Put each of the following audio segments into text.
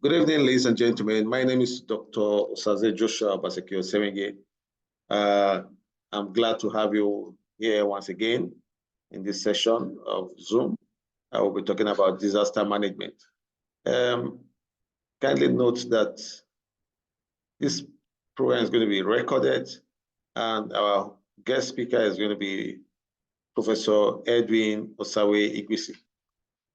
Good evening, ladies and gentlemen. My name is Dr. Osaze Joshua Basekio Semenge. I'm glad to have you here once again in this session of Zoom. I will be talking about disaster management. Kindly note that this program is going to be recorded, and our guest speaker is going to be Professor Edwin Osawe Igwisi.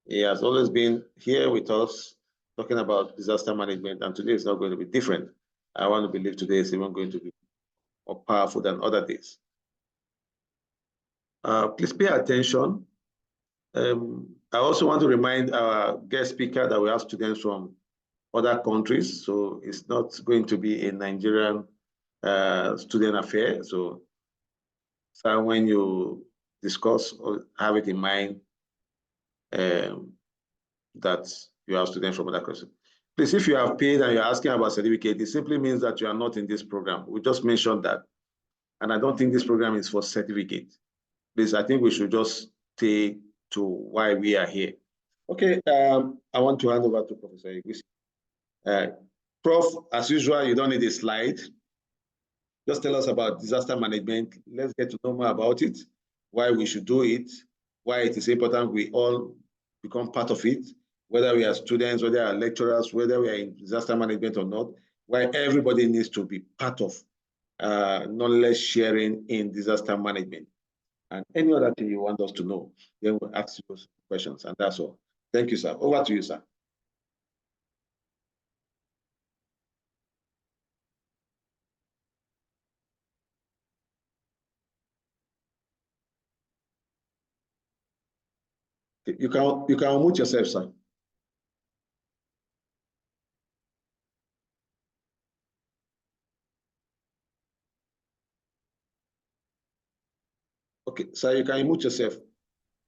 He has always been here with us talking about disaster management, and today is not going to be different. I want to believe today is even going to be more powerful than other days. Please pay attention. I also want to remind our guest speaker that we have students from other countries, so it's not going to be a Nigerian student affair. So when you discuss, or have it in mind that you have students from other countries. Please, if you have paid and you're asking about certificate, it simply means that you are not in this program. We just mentioned that. And I don't think this program is for certificate. Please, I think we should just stay to why we are here. Okay, I want to hand over to Professor Igwisi. Prof, as usual, you don't need a slide. Just tell us about disaster management. Let's get to know more about it, why we should do it, why it is important we all become part of it, whether we are students, whether we are lecturers, whether we are in disaster management or not, why everybody needs to be part of knowledge sharing in disaster management. And any other thing you want us to know, then we'll ask you those questions, and that's all. Thank you, sir. Over to you, sir. You can unmute yourself, sir. Okay, sir, you can unmute yourself.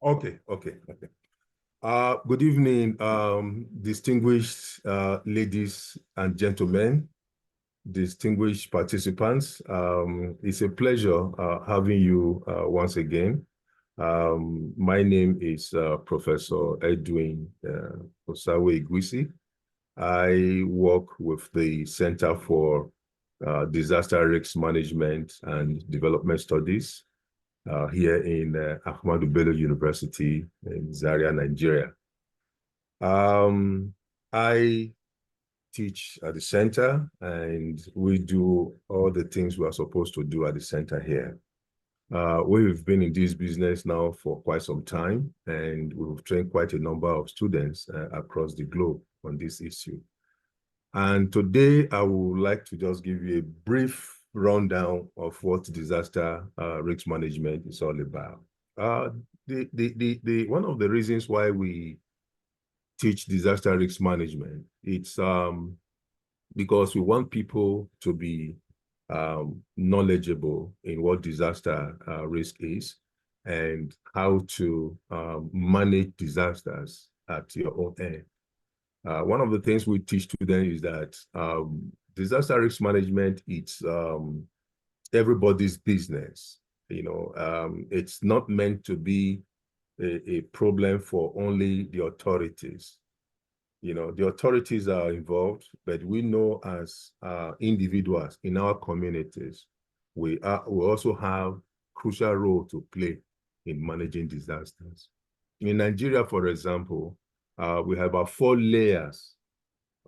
Okay. Good evening, distinguished ladies and gentlemen, distinguished participants. It's a pleasure having you once again. My name is Professor Edwin Osawe Igwisi. I work with the Center for Disaster Risk Management and Development Studies here in Ahmadu Bello University in Zaria, Nigeria. I teach at the center, and we do all the things we are supposed to do at the center here. We've been in this business now for quite some time, and we've trained quite a number of students across the globe on this issue. And today I would like to just give you a brief rundown of what disaster risk management is all about. One of the reasons why we teach disaster risk management, it's because we want people to be knowledgeable in what disaster risk is and how to manage disasters at your own end. One of the things we teach students is that disaster risk management, it's everybody's business. You know, it's not meant to be a problem for only the authorities. You know, the authorities are involved, but we know as individuals in our communities, we also have crucial role to play in managing disasters. In Nigeria, for example, we have about 4 layers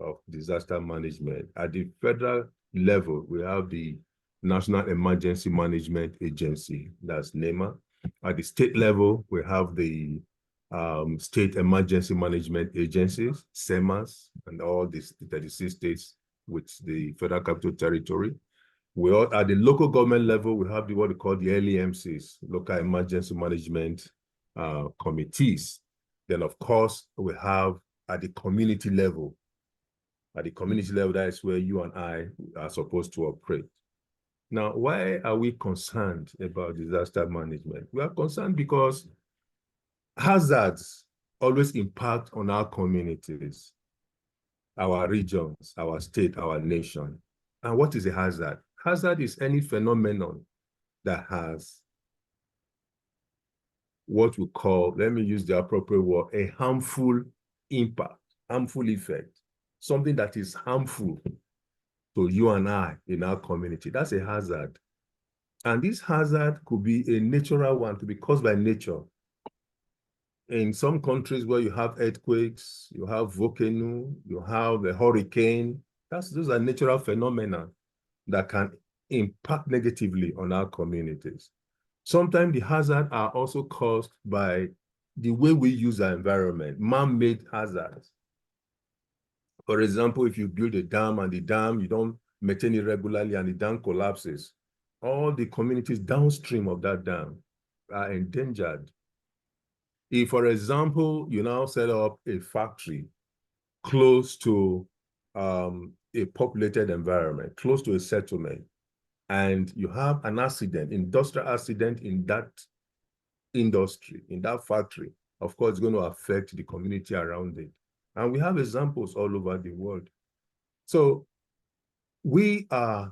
of disaster management. At the federal level, we have the National Emergency Management Agency, that's NEMA. At the state level, we have the State Emergency Management Agencies, SEMAs, and all these 36 states with the Federal Capital Territory. At the local government level, we have what we call the LEMCs, Local Emergency Management Committees. Then, of course, we have at the community level. At the community level, that is where you and I are supposed to operate. Now, why are we concerned about disaster management? We are concerned because hazards always impact on our communities, our regions, our state, our nation. And what is a hazard? Hazard is any phenomenon that has what we call, let me use the appropriate word, a harmful impact, harmful effect. something that is harmful to you and I in our community. That's a hazard. And this hazard could be a natural one, to be caused by nature. In some countries where you have earthquakes, you have volcano, you have a hurricane, those are natural phenomena that can impact negatively on our communities. Sometimes the hazards are also caused by the way we use our environment, man-made hazards. For example, if you build a dam and the dam, you don't maintain it regularly and the dam collapses, all the communities downstream of that dam are endangered. If, for example, you now set up a factory close to a populated environment, close to a settlement, and you have an accident, industrial accident in that industry, in that factory, of course, it's going to affect the community around it. And we have examples all over the world. So we are,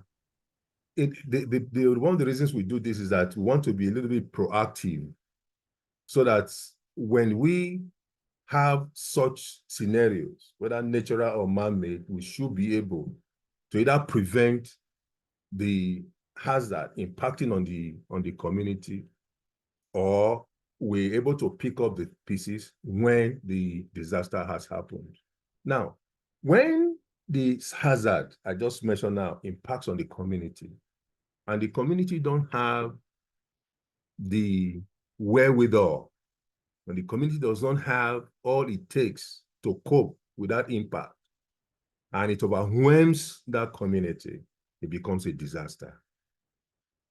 one of the reasons we do this is that we want to be a little bit proactive so that when we have such scenarios, whether natural or man-made, we should be able to either prevent the hazard impacting on the community, or we're able to pick up the pieces when the disaster has happened. Now, when the hazard I just mentioned now impacts on the community, and the community don't have the wherewithal, when the community does not have all it takes to cope with that impact, and it overwhelms that community, it becomes a disaster.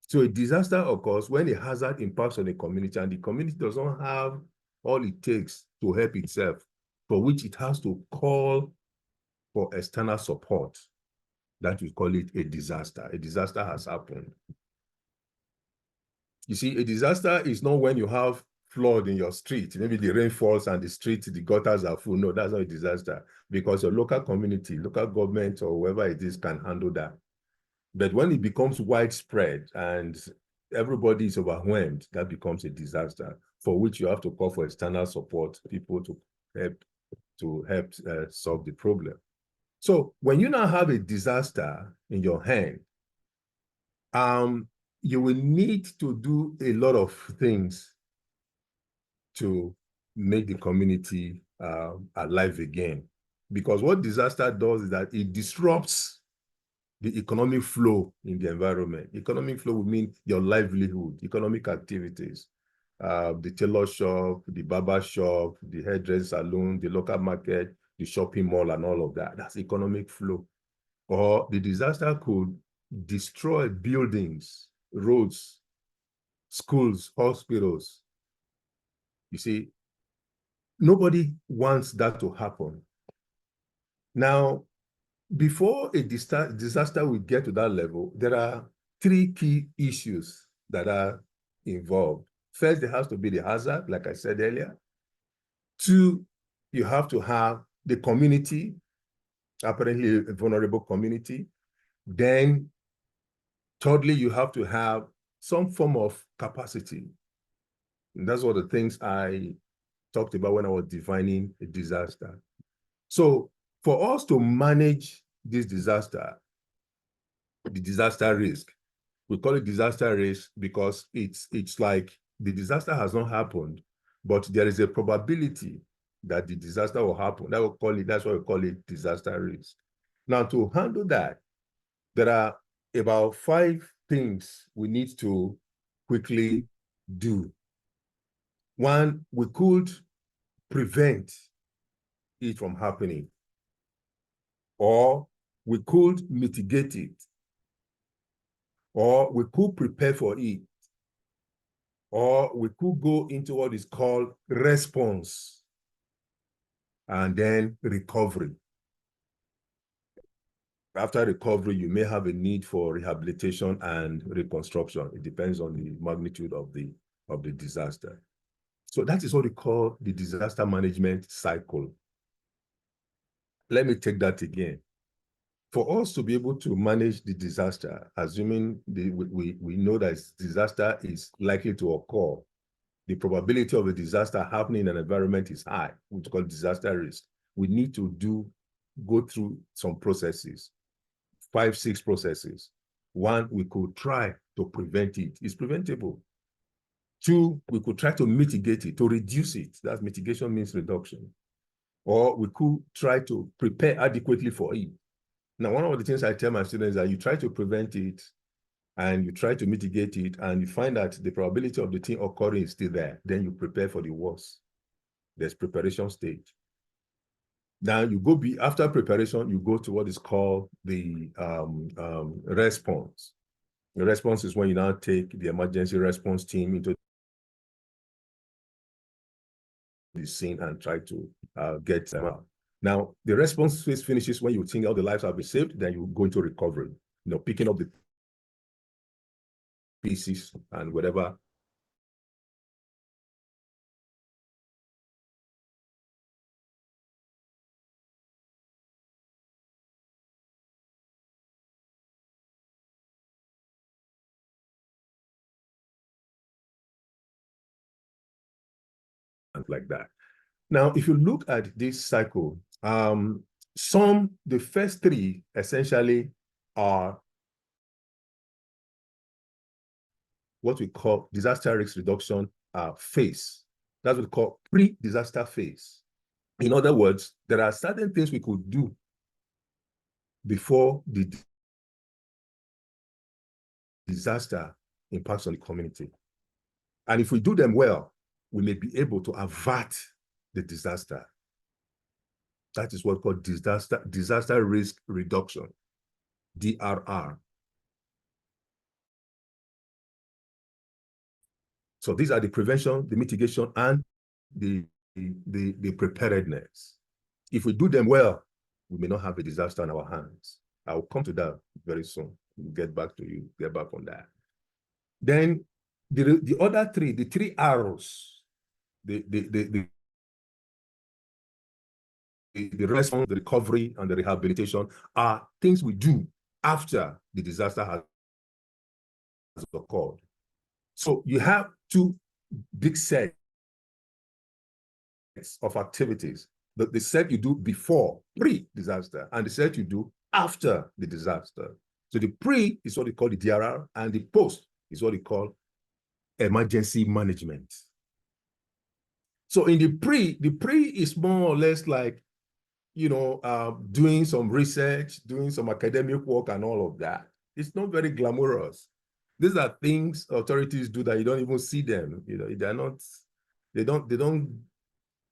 So a disaster occurs when a hazard impacts on a community and the community does not have all it takes to help itself, for which it has to call for external support. That we call it a disaster. A disaster has happened. You see, a disaster is not when you have flood in your street. Maybe the rain falls and the street, the gutters are full. No, that's not a disaster, because your local community, local government, or whoever it is can handle that. But when it becomes widespread and everybody is overwhelmed, that becomes a disaster, for which you have to call for external support, people to help solve the problem. So when you now have a disaster in your hand, you will need to do a lot of things to make the community alive again. Because what disaster does is that it disrupts the economic flow in the environment. Economic flow would mean your livelihood, economic activities, the tailor shop, the barber shop, the hairdresser salon, the local market, the shopping mall, and all of that. That's economic flow. Or the disaster could destroy buildings, roads, schools, hospitals. You see, nobody wants that to happen. Now, before a disaster will get to that level, there are three key issues that are involved. First, there has to be the hazard, like I said earlier. Two, you have to have the community, apparently a vulnerable community. Then, thirdly, you have to have some form of capacity. And that's one of the things I talked about when I was defining a disaster. So for us to manage this disaster, the disaster risk, we call it disaster risk because it's like the disaster has not happened, but there is a probability that the disaster will happen. That's why we call it disaster risk. Now, to handle that, there are about 5 things we need to quickly do. One, we could prevent it from happening, or we could mitigate it, or we could prepare for it, or we could go into what is called response and then recovery. After recovery, you may have a need for rehabilitation and reconstruction. It depends on the magnitude of the disaster. So that is what we call the disaster management cycle. Let me take that again. For us to be able to manage the disaster, assuming we know that disaster is likely to occur, the probability of a disaster happening in an environment is high, which is called disaster risk. We need to do go through some processes, 5, 6 processes. 1, we could try to prevent it. It's preventable. 2, we could try to mitigate it, to reduce it. That's mitigation means reduction. Or we could try to prepare adequately for it. Now, one of the things I tell my students is that you try to prevent it and you try to mitigate it, and you find that the probability of the thing occurring is still there. Then you prepare for the worst. There's preparation stage. Now you go after preparation, you go to what is called the response. The response is when you now take the emergency response team into the scene and try to get them out. Now, the response phase finishes when you think all the lives have been saved, then you go into recovery, picking up the pieces and whatever. And like that. Now, if you look at this cycle, the first 3 essentially are what we call disaster risk reduction phase. That's what we call pre-disaster phase. In other words, there are certain things we could do before the disaster impacts on the community. And if we do them well, we may be able to avert the disaster. That is what's called disaster risk reduction, DRR. So these are the prevention, the mitigation, and the preparedness. If we do them well, we may not have a disaster on our hands. I will come to that very soon. We'll get back on that. Then the other 3, the 3 arrows, the response, the recovery, and the rehabilitation are things we do after the disaster has occurred. So you have 2 big sets of activities. The set you do before, pre-disaster, and the set you do after the disaster. So the pre is what we call the DRR, and the post is what we call emergency management. So in the pre is more or less like, doing some research, doing some academic work and all of that. It's not very glamorous. These are things authorities do that you don't even see them. They don't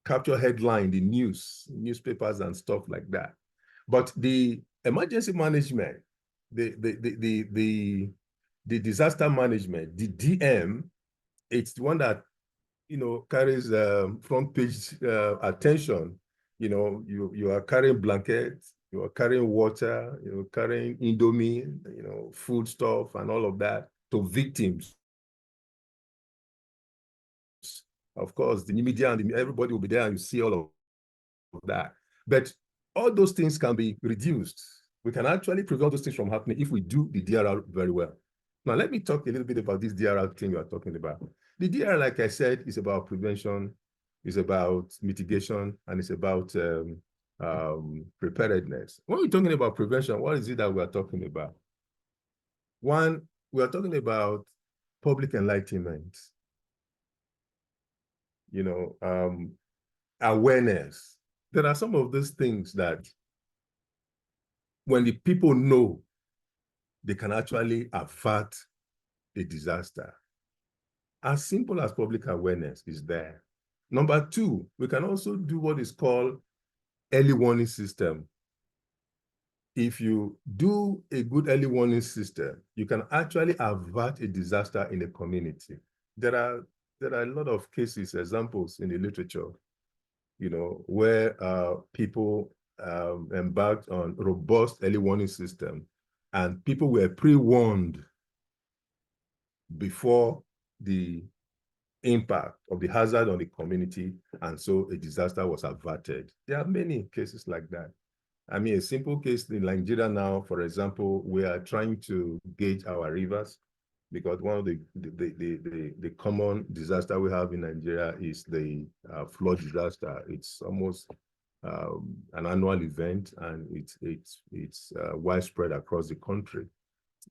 capture headline in newspapers and stuff like that. But the emergency management, the disaster management, the DM, it's the one that carries front page attention. You are carrying blankets, you are carrying water, you're carrying Indomie, food stuff and all of that to victims. Of course, the media and everybody will be there and you see all of that. But all those things can be reduced. We can actually prevent those things from happening if we do the DRR very well. Now, let me talk a little bit about this DRR thing you are talking about. The DRR, like I said, is about prevention, is about mitigation, and it's about preparedness. When we're talking about prevention, what is it that we are talking about? 1, we are talking about public enlightenment, awareness. There are some of those things that when the people know, they can actually avert a disaster. As simple as public awareness is there. Number 2, we can also do what is called early warning system. If you do a good early warning system, you can actually avert a disaster in a community. There are a lot of cases, examples in the literature, where people embarked on robust early warning system and people were pre-warned before the impact of the hazard on the community, and so a disaster was averted. There are many cases like that. I mean, a simple case in Nigeria now, for example, we are trying to gauge our rivers because one of the common disaster we have in Nigeria is the flood disaster. It's almost an annual event, and it's widespread across the country.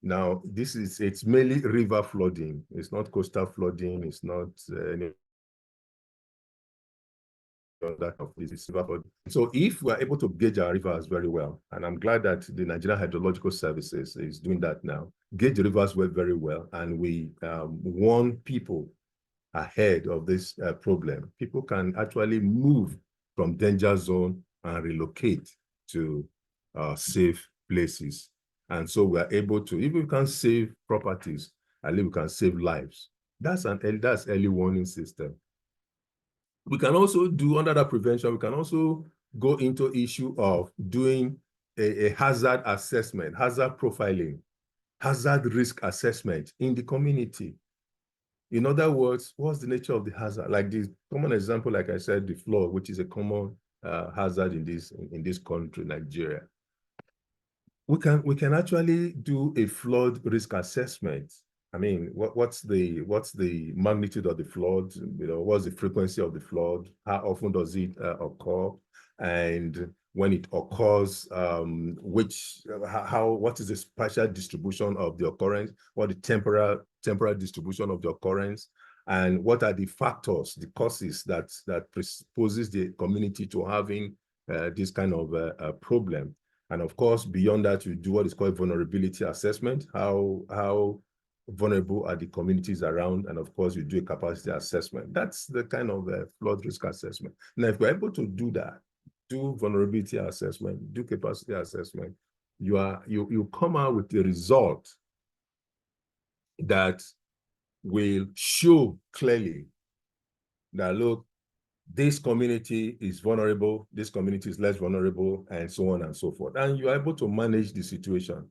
Now, it's mainly river flooding. It's not coastal flooding. It's not any that of this river flooding. So if we're able to gauge our rivers very well, and I'm glad that the Nigerian Hydrological Services is doing that now, gauge the rivers very well, and we warn people ahead of this problem, people can actually move from danger zone and relocate to safe places. And so we are able to, if we can save properties, at least we can save lives. That's early warning system. We can also do, under that prevention, we can also go into issue of doing a hazard assessment, hazard profiling, hazard risk assessment in the community. In other words, what's the nature of the hazard? Like the common example, like I said, the flood, which is a common hazard in this country, Nigeria. We can actually do a flood risk assessment. I mean, what's the magnitude of the flood? You know, what's the frequency of the flood? How often does it occur? And when it occurs, what is the spatial distribution of the occurrence? What the temporal distribution of the occurrence? And what are the factors, the causes that predisposes the community to having this kind of problem? And of course, beyond that, you do what is called vulnerability assessment. How vulnerable are the communities around? And of course, you do a capacity assessment. That's the kind of flood risk assessment. Now, if we're able to do that, do vulnerability assessment, do capacity assessment, you come out with a result that will show clearly that, look, this community is vulnerable, this community is less vulnerable, and so on and so forth. And you're able to manage the situation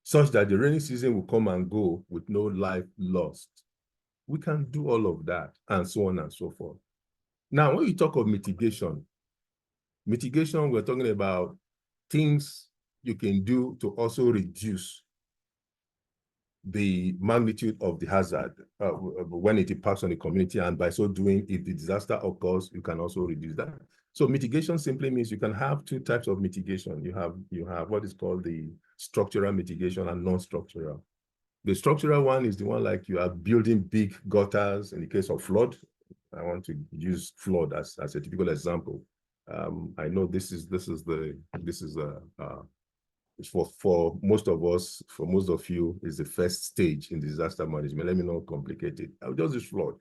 such that the rainy season will come and go with no life lost. We can do all of that, and so on and so forth. Now, when you talk of mitigation, we're talking about things you can do to also reduce the magnitude of the hazard when it impacts on the community, and by so doing, if the disaster occurs, you can also reduce that. So mitigation simply means you can have two types of mitigation. You have what is called the structural mitigation and non-structural. The structural one is the one like you are building big gutters in the case of flood. I want to use flood as a typical example. I know this is for most of us, for most of you, is the first stage in disaster management. Let me not complicate it. I'll just use flood.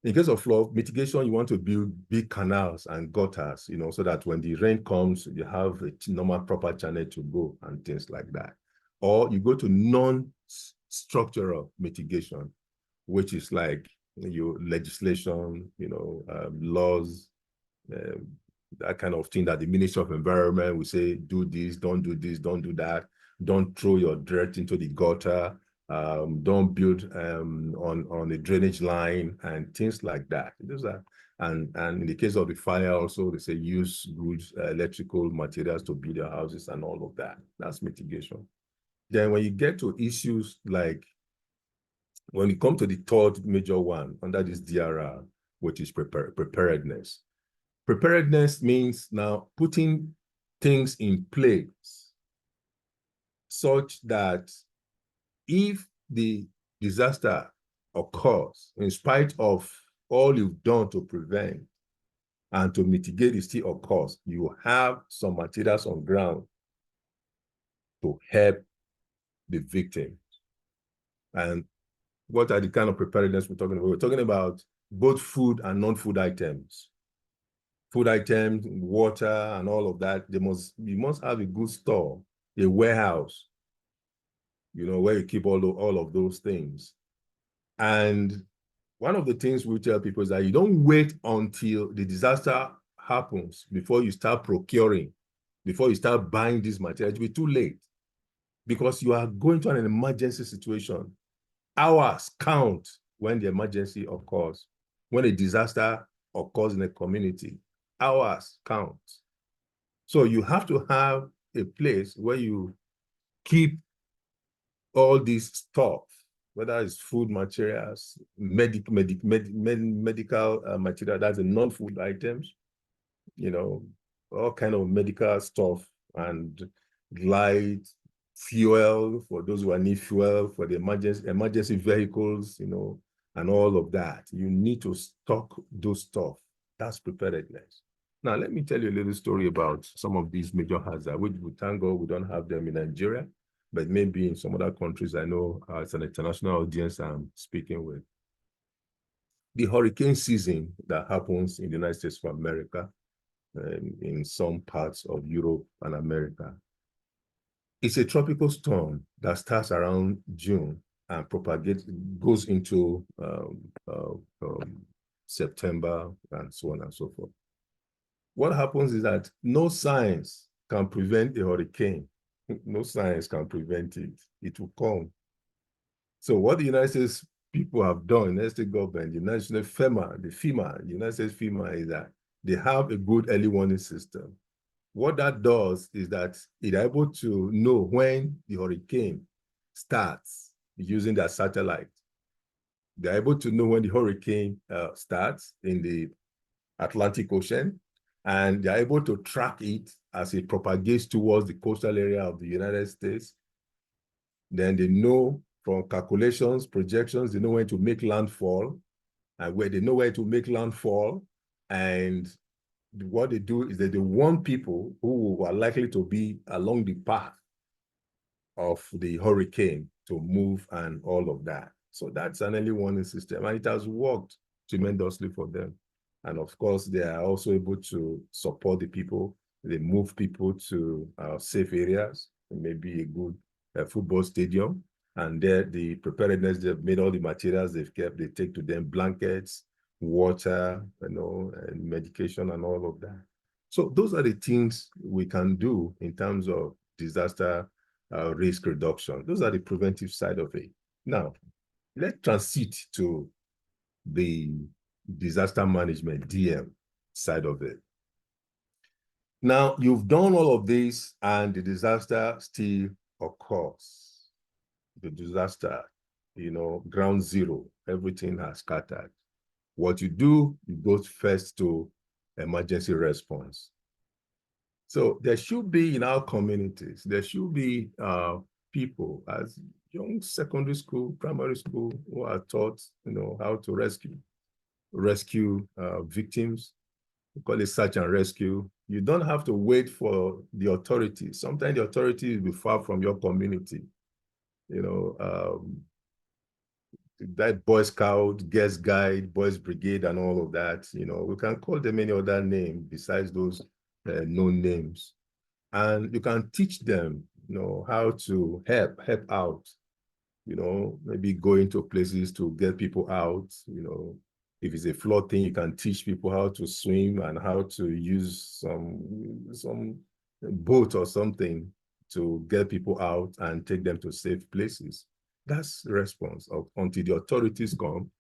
In case of flood mitigation, you want to build big canals and gutters, you know, so that when the rain comes, you have a normal proper channel to go and things like that. Or you go to non-structural mitigation, which is like your legislation, you know, laws, that kind of thing that the Ministry of Environment will say, do this, don't do that, don't throw your dirt into the gutter, don't build on a drainage line and things like that. And in the case of the fire also, they say use good electrical materials to build your houses and all of that. That's mitigation. Then when you get to issues like, when you come to the third major one under this DRR, which is preparedness. Preparedness means now putting things in place such that if the disaster occurs, in spite of all you've done to prevent and to mitigate it still occurs, you have some materials on ground to help the victim. And what are the kind of preparedness we're talking about? We're talking about both food and non-food items. Food items, water, and all of that. You must have a good store, a warehouse, you know, where you keep all of those things. And one of the things we tell people is that you don't wait until the disaster happens before you start procuring, before you start buying these materials. It'll be too late because you are going to an emergency situation. Hours count when the emergency occurs, when a disaster occurs in a community. Hours count. So you have to have a place where you keep all this stuff, whether it's food materials, medical material, that's the non-food items, you know, all kind of medical stuff and light, fuel for those who need fuel, for the emergency vehicles, and all of that. You need to stock those stuff. That's preparedness. Now, let me tell you a little story about some of these major hazards, which we thank God we don't have them in Nigeria, but maybe in some other countries. I know it's an international audience I'm speaking with. The hurricane season that happens in the United States of America, in some parts of Europe and America, it's a tropical storm that starts around June and goes into September and so on and so forth. What happens is that no science can prevent a hurricane. No science can prevent it. It will come. So what the United States people have done, the United States government, the United States FEMA, the United States FEMA, is that they have a good early warning system. What that does is that it's able to know when the hurricane starts using their satellite. They're able to know when the hurricane starts in the Atlantic Ocean, and they're able to track it as it propagates towards the coastal area of the United States. Then they know from calculations, projections, they know when to make landfall, and where they know where to make landfall. And what they do is that they warn people who are likely to be along the path of the hurricane to move and all of that. So that's an early warning system, and it has worked tremendously for them. And of course, they are also able to support the people. They move people to safe areas, maybe a good football stadium. And there, the preparedness, they've made all the materials they've kept, they take to them blankets, water, and medication and all of that. So those are the things we can do in terms of disaster risk reduction. Those are the preventive side of it. Now, let's transit to the disaster management, DM, side of it. Now, you've done all of this and the disaster still occurs. The disaster, ground zero, everything has scattered. What you do, you go first to emergency response. So there should be in our communities, there should be people as young secondary school, primary school, who are taught, how to rescue victims. We call it search and rescue. You don't have to wait for the authorities. Sometimes the authorities will be far from your community. That Boy Scout, Guest Guide, Boys Brigade, and all of that, we can call them any other name besides those known names. And you can teach them, how to help out, maybe go into places to get people out, if it's a flood thing, you can teach people how to swim and how to use some boat or something to get people out and take them to safe places. That's the response. Until the authorities come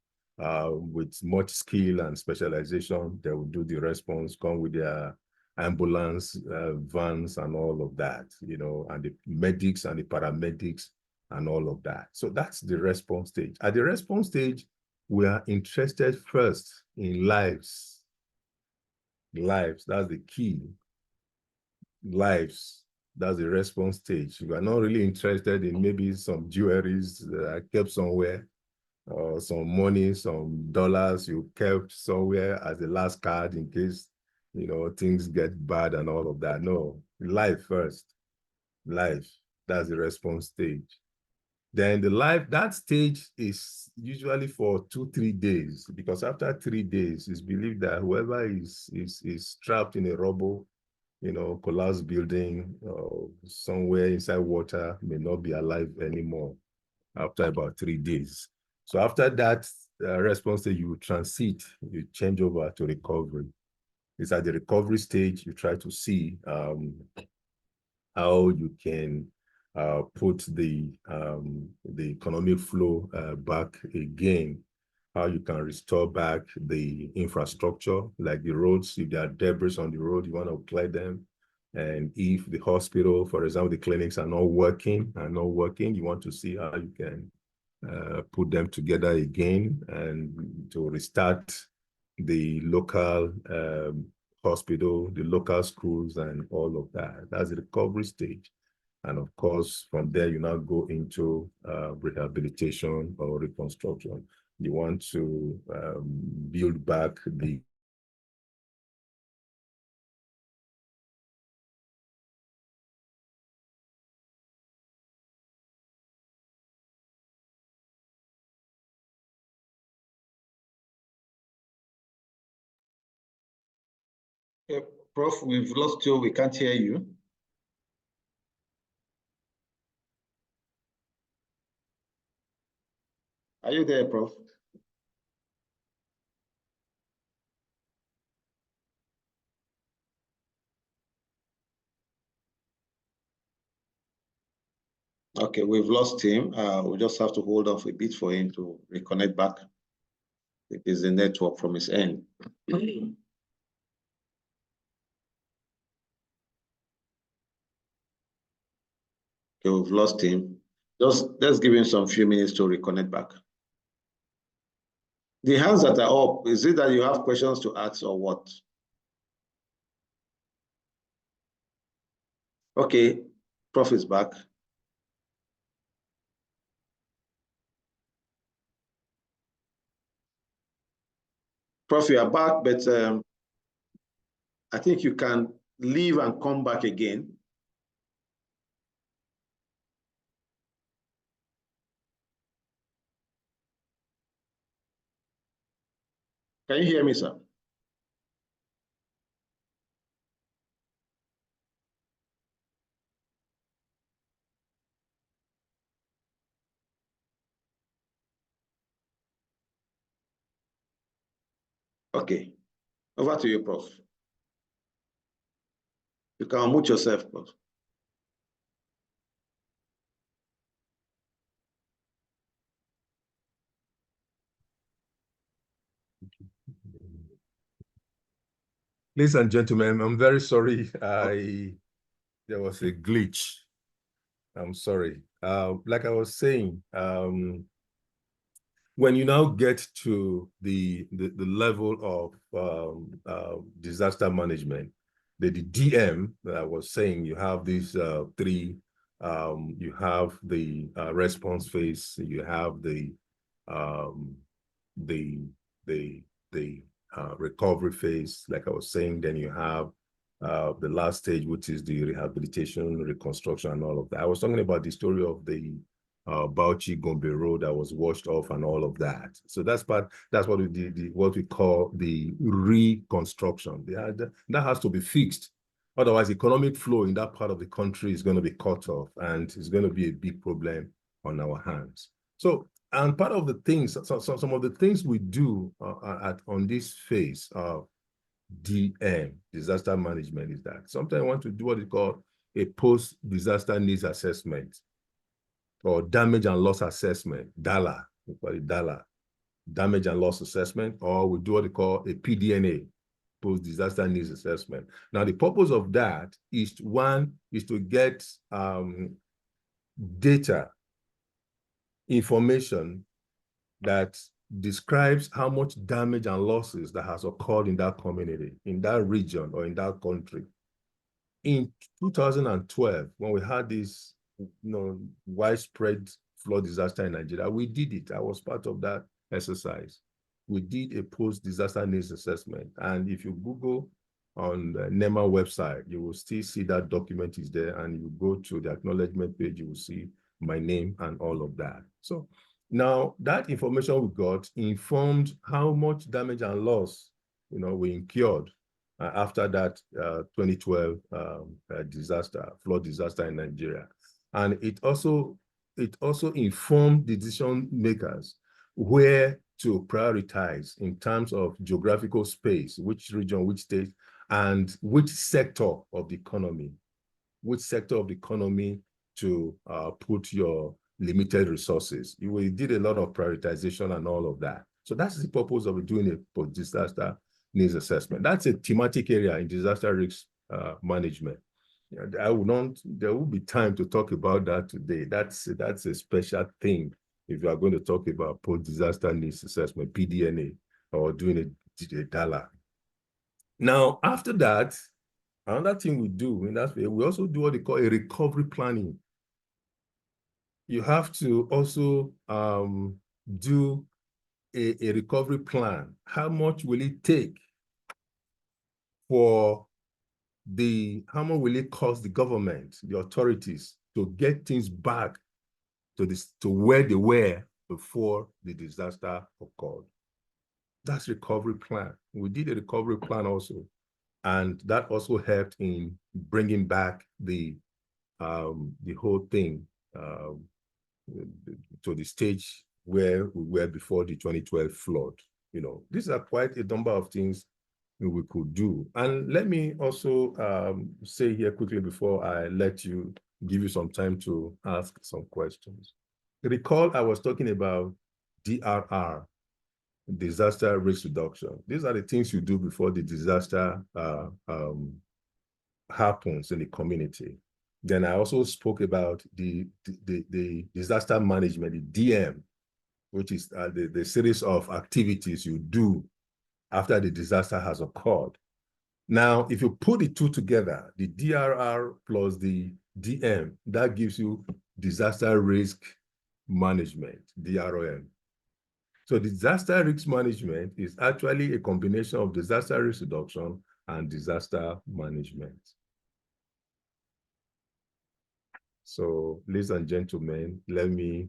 with much skill and specialization, they will do the response, come with their ambulance vans and all of that, and the medics and the paramedics and all of that. So that's the response stage. At the response stage, we are interested first in lives. Lives, that's the key. Lives, that's the response stage. We are not really interested in maybe some jewelries that are kept somewhere, or some money, some dollars you kept somewhere as a last card in case, things get bad and all of that. No, life first. Life, that's the response stage. Then that stage is usually for 2-3 days, because after 3 days, it's believed that whoever is trapped in a rubble, collapsed building, somewhere inside water, may not be alive anymore after about 3 days. So after that response stage, you transit, you change over to recovery. It's at the recovery stage, you try to see how you can put the economic flow back again, how you can restore back the infrastructure, like the roads. If there are debris on the road, you want to clear them. And if the hospital, for example, the clinics are not working, you want to see how you can put them together again and to restart the local hospital, the local schools, and all of that. That's the recovery stage. And of course, from there, you now go into rehabilitation or reconstruction. You want to build back the Prof, we've lost you. We can't hear you. Are you there, Prof? Okay, we've lost him. We just have to hold on for a bit for him to reconnect back. It is the network from his end. Okay, we've lost him. Let's give him some few minutes to reconnect back. The hands that are up, is it that you have questions to ask or what? Okay, Prof is back. Prof, you are back, but I think you can leave and come back again. Can you hear me, sir? Okay, over to you, Prof. You can unmute yourself, Prof. Ladies and gentlemen, I'm very sorry. There was a glitch. I'm sorry. Like I was saying, when you now get to the level of disaster management, the DM that I was saying, you have these three. You have the response phase. You have the recovery phase, like I was saying. Then you have the last stage, which is the rehabilitation, reconstruction, and all of that. I was talking about the story of the Bauchi Gombe Road that was washed off and all of that. So that's what we did, what we call the reconstruction. That has to be fixed. Otherwise, economic flow in that part of the country is going to be cut off, and it's going to be a big problem on our hands. So, and part of the things, some of the things we do on this phase of DM, disaster management, is that sometimes I want to do what is called a post-disaster needs assessment, or damage and loss assessment, DALA, we call it DALA, damage and loss assessment, or we do what we call a PDNA, post-disaster needs assessment. Now, the purpose of that is to get data, information that describes how much damage and losses that has occurred in that community, in that region, or in that country. In 2012, when we had this widespread flood disaster in Nigeria, we did it. I was part of that exercise. We did a post-disaster needs assessment. And if you Google on the NEMA website, you will still see that document is there, and you go to the acknowledgement page, you will see my name and all of that. So now that information we got informed how much damage and loss we incurred after that 2012 flood disaster in Nigeria. And it also informed the decision makers where to prioritize in terms of geographical space, which region, which state, and which sector of the economy to put your limited resources. We did a lot of prioritization and all of that. So that's the purpose of doing a post-disaster needs assessment. That's a thematic area in disaster risk management. There will be time to talk about that today. That's a special thing if you are going to talk about post-disaster needs assessment, PDNA, or doing a DALA. Now, after that, another thing we do in that way, we also do what they call a recovery planning. You have to also do a recovery plan. How much will it take for how much will it cost the government, the authorities, to get things back to where they were before the disaster occurred? That's recovery plan. We did a recovery plan also, and that also helped in bringing back the whole thing to the stage where we were before the 2012 flood. You know, these are quite a number of things we could do. And let me also say here quickly before I let you, give you some time to ask some questions. Recall I was talking about DRR, disaster risk reduction. These are the things you do before the disaster happens in the community. Then I also spoke about the disaster management, the DM, which is the series of activities you do after the disaster has occurred. Now, if you put the two together, the DRR plus the DM, that gives you disaster risk management, DRM. So disaster risk management is actually a combination of disaster risk reduction and disaster management. So, ladies and gentlemen, let me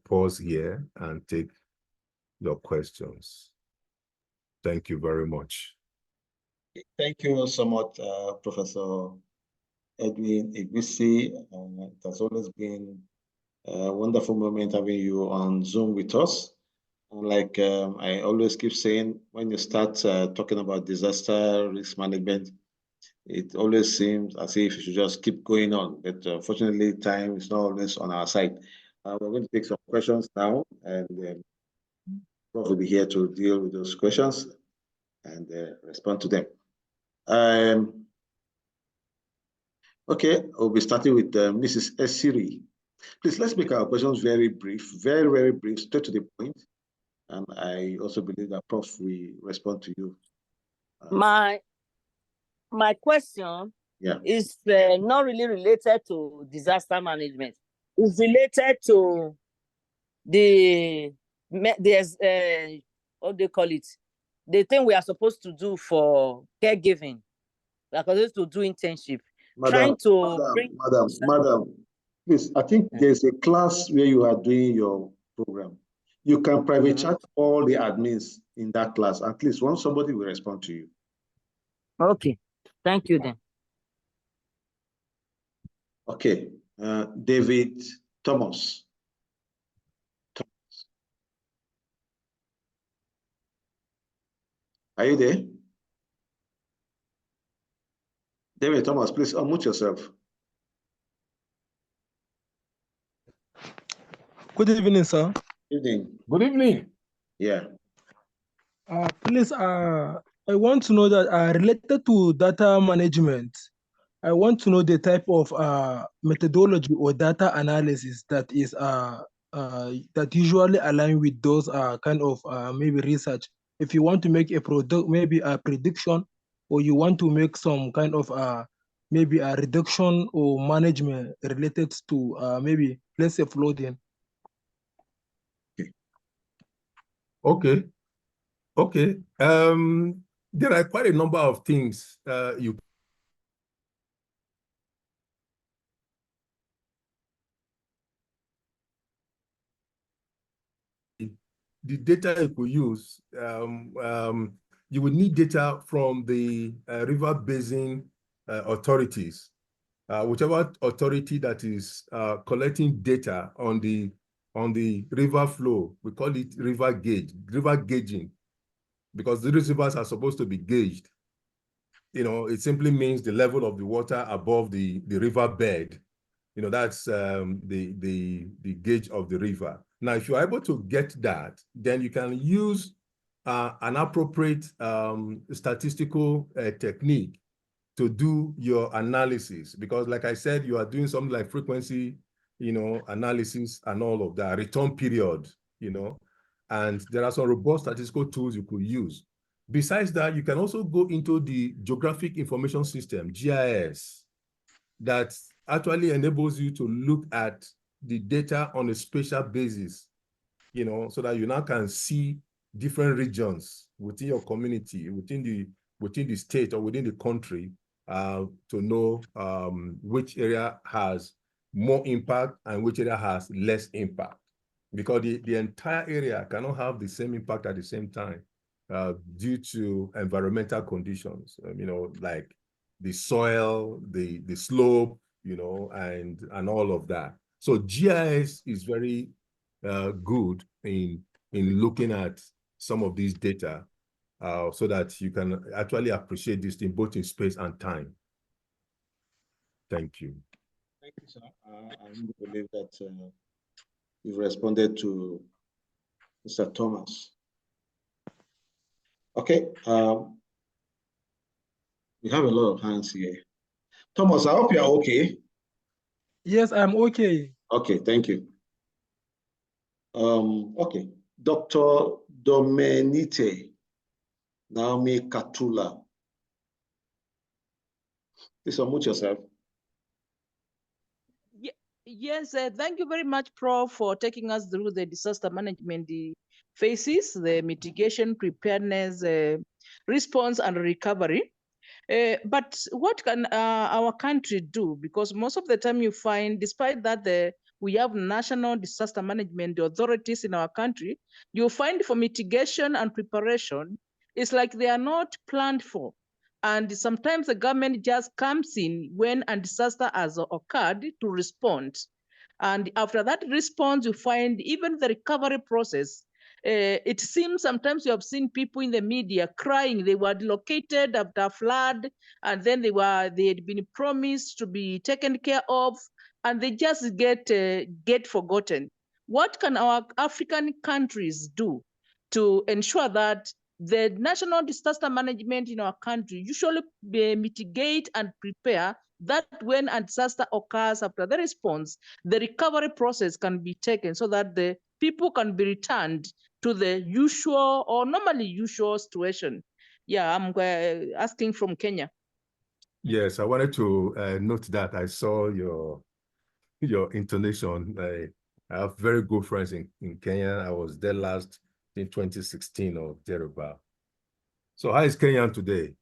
pause here and take your questions. Thank you very much. Thank you so much, Professor Edwin Igwisi. It has always been a wonderful moment having you on Zoom with us. And like I always keep saying, when you start talking about disaster risk management, it always seems as if you should just keep going on. But unfortunately, time is not always on our side. We're going to take some questions now, and Prof will be here to deal with those questions and respond to them. Okay, I'll be starting with Mrs. Esiri. Please, let's make our questions very brief, very, very brief, straight to the point. And I also believe that Prof will respond to you. My question is not really related to disaster management. It's related to what they call it, the thing we are supposed to do for caregiving. We are supposed to do internship. Madam, please, I think there's a class where you are doing your program. You can private chat all the admins in that class. At least once somebody will respond to you. Okay, thank you then. Okay, David Thomas. Are you there? David Thomas, please unmute yourself. Good evening, sir. Evening. Good evening. Yeah. Please, I want to know that related to data management, I want to know the type of methodology or data analysis that is that usually align with those kind of maybe research. If you want to make a product, maybe a prediction, or you want to make some kind of maybe a reduction or management related to maybe let's say flooding. Okay. Okay. There are quite a number of things you the data you could use, you would need data from the river basin authorities, whichever authority that is collecting data on the river flow. We call it river gauging, because these rivers are supposed to be gauged. You know, it simply means the level of the water above the river bed. You know, that's the gauge of the river. Now, if you're able to get that, then you can use an appropriate statistical technique to do your analysis. Because like I said, you are doing something like frequency, you know, analysis and all of that, return period, you know, and there are some robust statistical tools you could use. Besides that, you can also go into the Geographic Information System, GIS, that actually enables you to look at the data on a spatial basis, you know, so that you now can see different regions within your community, within the state or within the country, to know which area has more impact and which area has less impact. Because the entire area cannot have the same impact at the same time due to environmental conditions, you know, like the soil, the slope, you know, and all of that. So GIS is very good in looking at some of these data so that you can actually appreciate this thing both in space and time. Thank you. Thank you, sir. I believe that you've responded to Mr. Thomas. Okay. We have a lot of hands here. Thomas, I hope you're okay. Yes, I'm okay. Okay, thank you. Okay, Dr. Domenite Naomi Katula. Please unmute yourself. Yes, thank you very much, Prof, for taking us through the disaster management phases, the mitigation, preparedness, response, and recovery. But what can our country do? Because most of the time you find, despite that we have national disaster management authorities in our country, you find for mitigation and preparation, it's like they are not planned for. And sometimes the government just comes in when a disaster has occurred to respond. And after that response, you find even the recovery process. It seems sometimes you have seen people in the media crying. They were located after a flood, and then they had been promised to be taken care of, and they just get forgotten. What can our African countries do to ensure that the national disaster management in our country usually mitigate and prepare that when a disaster occurs after the response, the recovery process can be taken so that the people can be returned to the usual or normally usual situation? Yeah, I'm asking from Kenya. Yes, I wanted to note that I saw your intonation. I have very good friends in Kenya. I was there last in 2016 or thereabout. So how is Kenya today?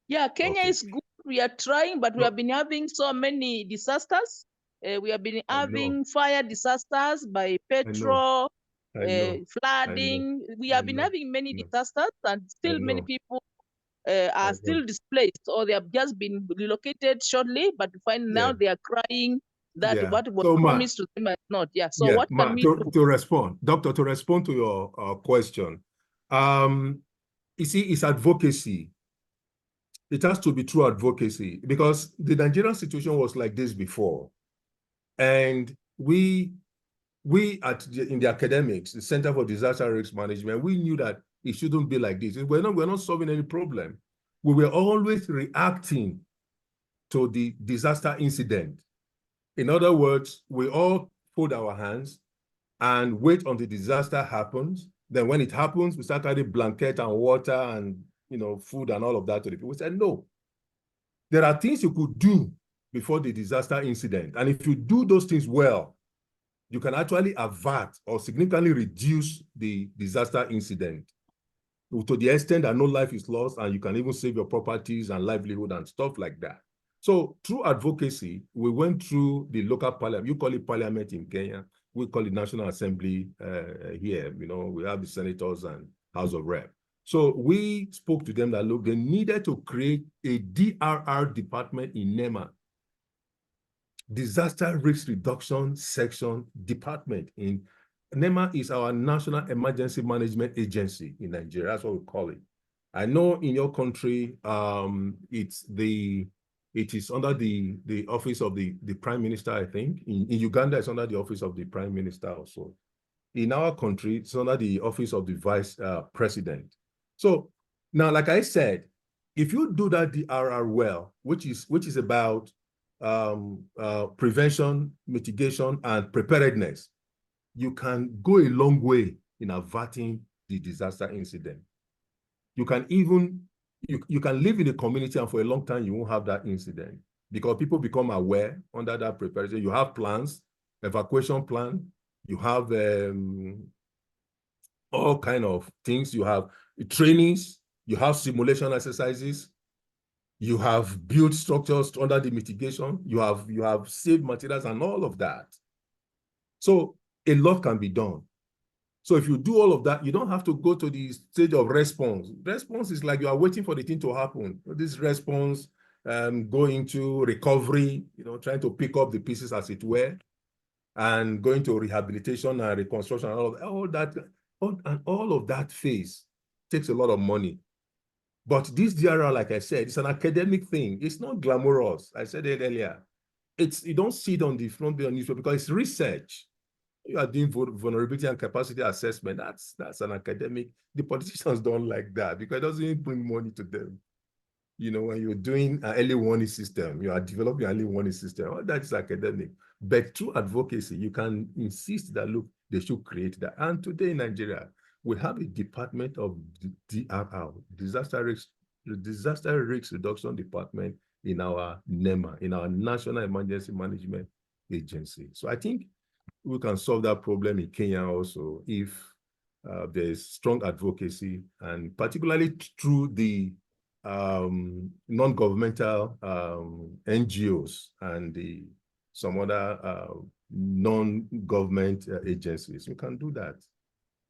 Yeah, Kenya is good. We are trying, but we have been having so many disasters. We have been having fire disasters by petrol, flooding. We have been having many disasters, and still many people are still displaced, or they have just been relocated shortly, but find now they are crying that what was promised to them is not. Yeah. So what can we do? To respond, Doctor, to respond to your question, you see, it's advocacy. It has to be true advocacy, because the Nigerian situation was like this before. And we in the academics, the Center for Disaster Risk Management, we knew that it shouldn't be like this. We're not solving any problem. We were always reacting to the disaster incident. In other words, we all fold our hands and wait until the disaster happens. Then when it happens, we start carrying blanket and water and food and all of that to the people. We said, no, there are things you could do before the disaster incident. And if you do those things well, you can actually avert or significantly reduce the disaster incident to the extent that no life is lost, and you can even save your properties and livelihood and stuff like that. So through advocacy, we went through the local parliament. You call it parliament in Kenya. We call it National Assembly here. We have the senators and House of Rep. So we spoke to them that, look, they needed to create a DRR department in NEMA, Disaster Risk Reduction Section Department. In NEMA is our National Emergency Management Agency in Nigeria. That's what we call it. I know in your country, it is under the office of the Prime Minister, I think. In Uganda, it's under the office of the Prime Minister also. In our country, it's under the office of the Vice President. So now, like I said, if you do that DRR well, which is about prevention, mitigation, and preparedness, you can go a long way in averting the disaster incident. You can even, you can live in the community and for a long time, you won't have that incident because people become aware under that preparation. You have plans, evacuation plan, you have all kind of things. You have trainings, you have simulation exercises, you have built structures under the mitigation, you have saved materials and all of that. So a lot can be done. So if you do all of that, you don't have to go to the stage of response. Response is like you are waiting for the thing to happen. This response, go into recovery, trying to pick up the pieces as it were, and going to rehabilitation and reconstruction and all of that phase takes a lot of money. But this DRR, like I said, it's an academic thing. It's not glamorous. I said it earlier. You don't see it on the front page of newspaper because it's research. You are doing vulnerability and capacity assessment. That's an academic. The politicians don't like that because it doesn't bring money to them. When you're doing an early warning system, you are developing an early warning system. All that is academic. But through advocacy, you can insist that, look, they should create that. And today in Nigeria, we have a department of DRR, Disaster Risk Reduction Department in our NEMA, in our National Emergency Management Agency. So I think we can solve that problem in Kenya also if there's strong advocacy, and particularly through the non-governmental NGOs and some other non-government agencies. We can do that.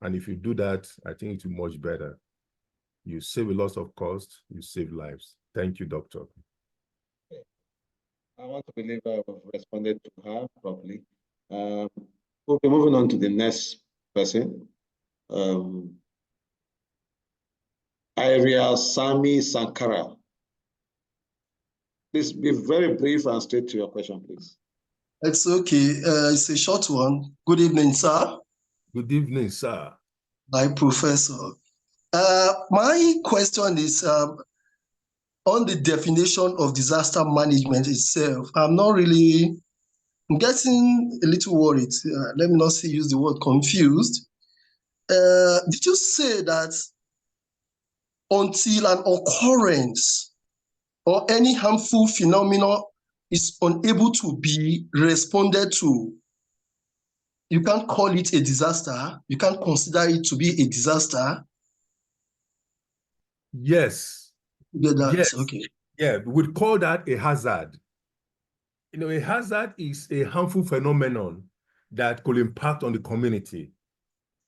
And if you do that, I think it's much better. You save a lot of cost, you save lives. Thank you, Doctor. I want to believe I've responded to her properly. Okay, moving on to the next person. Iria Sami Sankara. Please be very brief and straight to your question, please. It's okay. It's a short one. Good evening, sir. Good evening, sir. My professor. My question is on the definition of disaster management itself. I'm getting a little worried. Let me not use the word confused. Did you say that until an occurrence or any harmful phenomenon is unable to be responded to, you can't call it a disaster? You can't consider it to be a disaster? Yes. Yes. Okay. Yeah, we'd call that a hazard. A hazard is a harmful phenomenon that could impact on the community.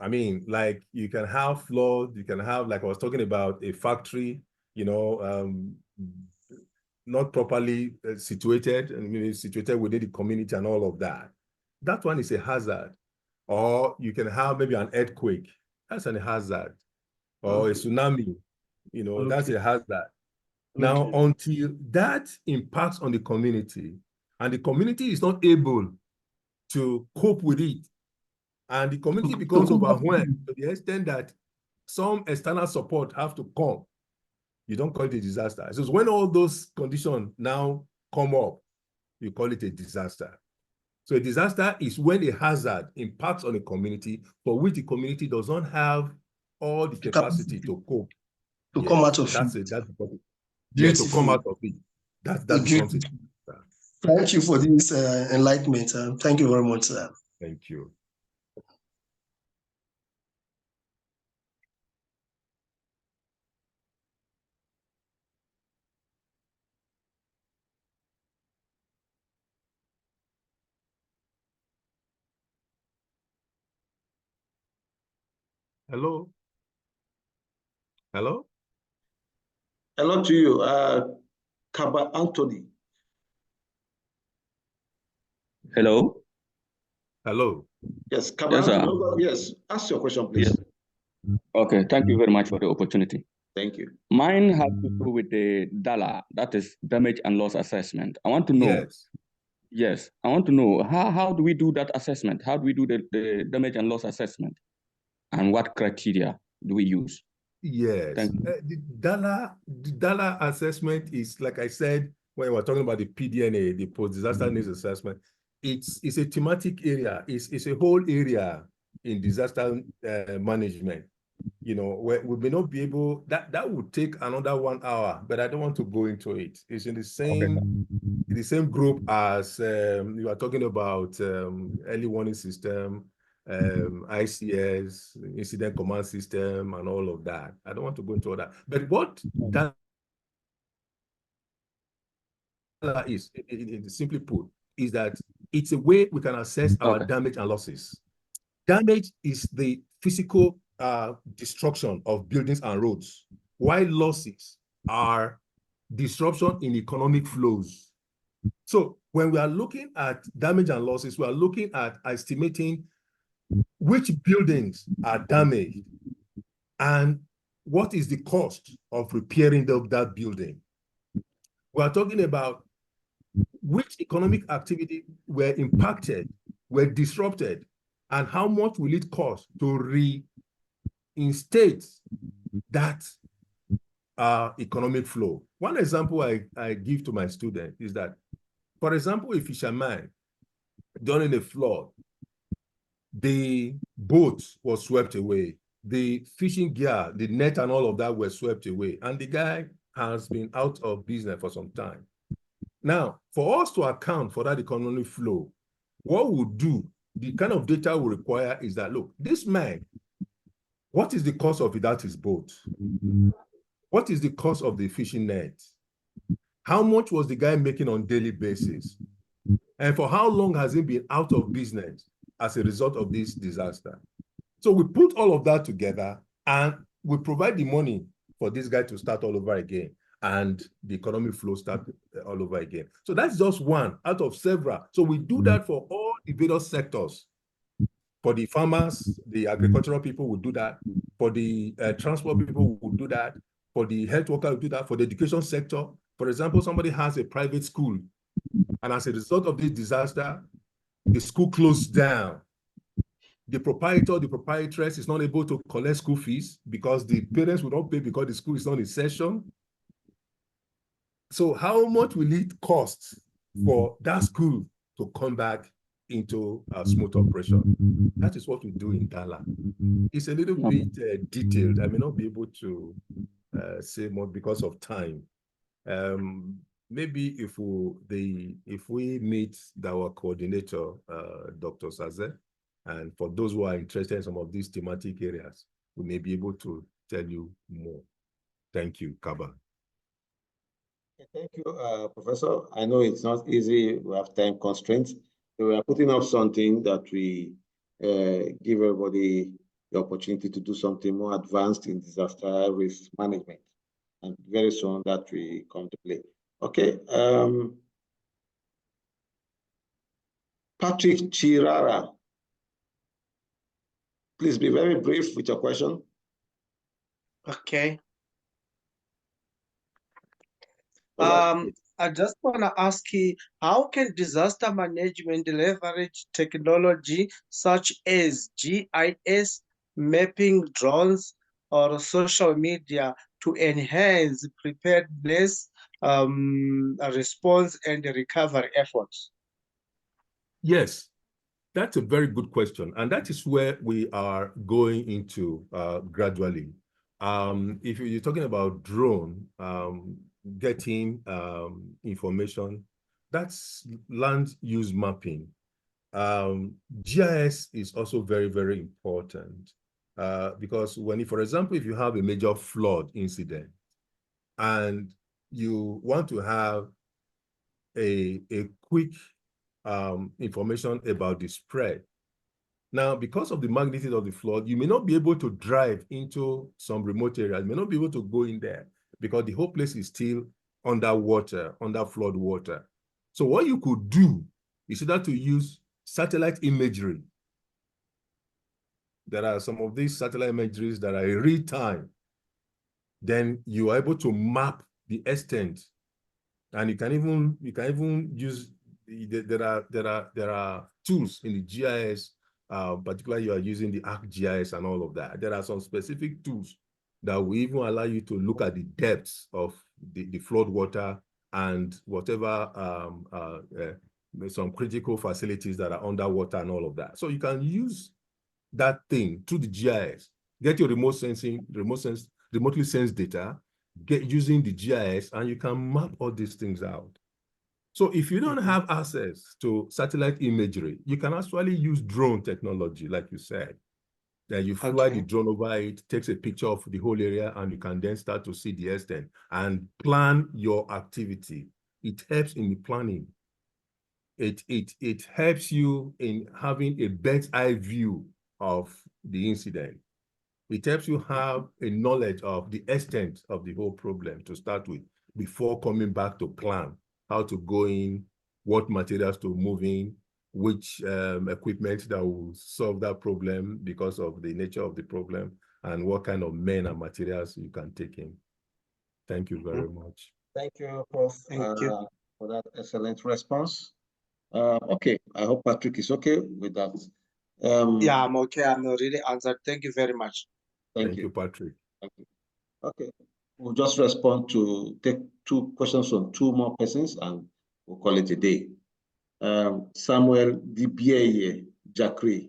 I mean, like you can have flood, you can have, like I was talking about, a factory, not properly situated, and maybe situated within the community and all of that. That one is a hazard. Or you can have maybe an earthquake. That's a hazard. Or a tsunami, that's a hazard. Now, until that impacts on the community, and the community is not able to cope with it, and the community becomes overwhelmed to the extent that some external support have to come, you don't call it a disaster. So when all those conditions now come up, you call it a disaster. So a disaster is when a hazard impacts on a community for which the community does not have all the capacity to cope. To come out of that's it. That's the to come out of it. That becomes it. Thank you for this enlightenment. Thank you very much, sir. Thank you. Hello? Hello? Hello to you, Kaba Anthony. Hello? Hello. Yes, Kaba Yes, Anthony. Yes, ask your question, please. Yes. Okay, thank you very much for the opportunity. Thank you. Mine has to do with the DALA, that is damage and loss assessment. I want to know. Yes, I want to know how do we do that assessment? How do we do the damage and loss assessment? And what criteria do we use? Yes, the DALA assessment is, like I said, when we were talking about the PDNA, the post-disaster needs assessment, it's a thematic area. It's a whole area in disaster management. you know, we may not be able, that would take another 1 hour, but I don't want to go into it. It's in the same group as you are talking about early warning system, ICS, incident command system, and all of that. I don't want to go into all that. But what that is, simply put, is that it's a way we can assess our damage and losses. Damage is the physical destruction of buildings and roads, while losses are disruption in economic flows. So when we are looking at damage and losses, we are looking at estimating which buildings are damaged and what is the cost of repairing that building. We are talking about which economic activity were impacted, were disrupted, and how much will it cost to reinstate that economic flow. One example I give to my students is that, for example, a fisherman during a flood, the boat was swept away, the fishing gear, the net and all of that were swept away, and the guy has been out of business for some time. Now, for us to account for that economic flow, what we'll do, the kind of data we require is that, look, this man, what is the cost of without his boat? What is the cost of the fishing net? How much was the guy making on a daily basis? And for how long has he been out of business as a result of this disaster? So we put all of that together and we provide the money for this guy to start all over again, and the economic flow start all over again. So that's just one out of several. So we do that for all the various sectors. For the farmers, the agricultural people will do that. For the transport people will do that. For the health worker will do that. For the education sector, for example, somebody has a private school, and as a result of this disaster, the school closed down. The proprietor, the proprietress is not able to collect school fees because the parents will not pay because the school is not in session. So how much will it cost for that school to come back into a smooth operation? That is what we do in Dala. It's a little bit detailed. I may not be able to say more because of time. Maybe if we meet our coordinator, Dr. Saze, and for those who are interested in some of these thematic areas, we may be able to tell you more. Thank you, Kaba. Thank you, Professor. I know it's not easy. We have time constraints. So we are putting up something that we give everybody the opportunity to do something more advanced in disaster risk management. And very soon that will come to play. Okay. Patrick Chirara, please be very brief with your question. Okay. I just want to ask you, how can disaster management leverage technology such as GIS, mapping, drones, or social media to enhance preparedness, response, and recovery efforts? Yes, that's a very good question. And that is where we are going into gradually. If you're talking about drone, getting information, that's land use mapping. GIS is also very, very important because for example, if you have a major flood incident and you want to have a quick information about the spread. Now, because of the magnitude of the flood, you may not be able to drive into some remote areas, you may not be able to go in there because the whole place is still underwater, under flood water. So what you could do is either to use satellite imagery. There are some of these satellite imageries that are in real time. Then you are able to map the extent, and you can even use. There are tools in the GIS, particularly you are using the ArcGIS and all of that. There are some specific tools that will even allow you to look at the depths of the flood water and whatever some critical facilities that are underwater and all of that. So you can use that thing through the GIS. get your remotely sensed data, get using the GIS, and you can map all these things out. So if you don't have access to satellite imagery, you can actually use drone technology, like you said. Then you fly the drone over it, takes a picture of the whole area, and you can then start to see the extent and plan your activity. It helps in the planning. It helps you in having a bird's eye view of the incident. It helps you have a knowledge of the extent of the whole problem to start with before coming back to plan how to go in, what materials to move in, which equipment that will solve that problem because of the nature of the problem, and what kind of men and materials you can take in. Thank you very much. Thank you, Prof. Thank you for that excellent response. Okay, I hope Patrick is okay with that. Yeah, I'm okay. I'm already answered. Thank you very much. Thank you, Patrick. Thank you. Okay, we'll just respond to take 2 questions from 2 more persons, and we'll call it a day. Samuel Dibieye Jacri.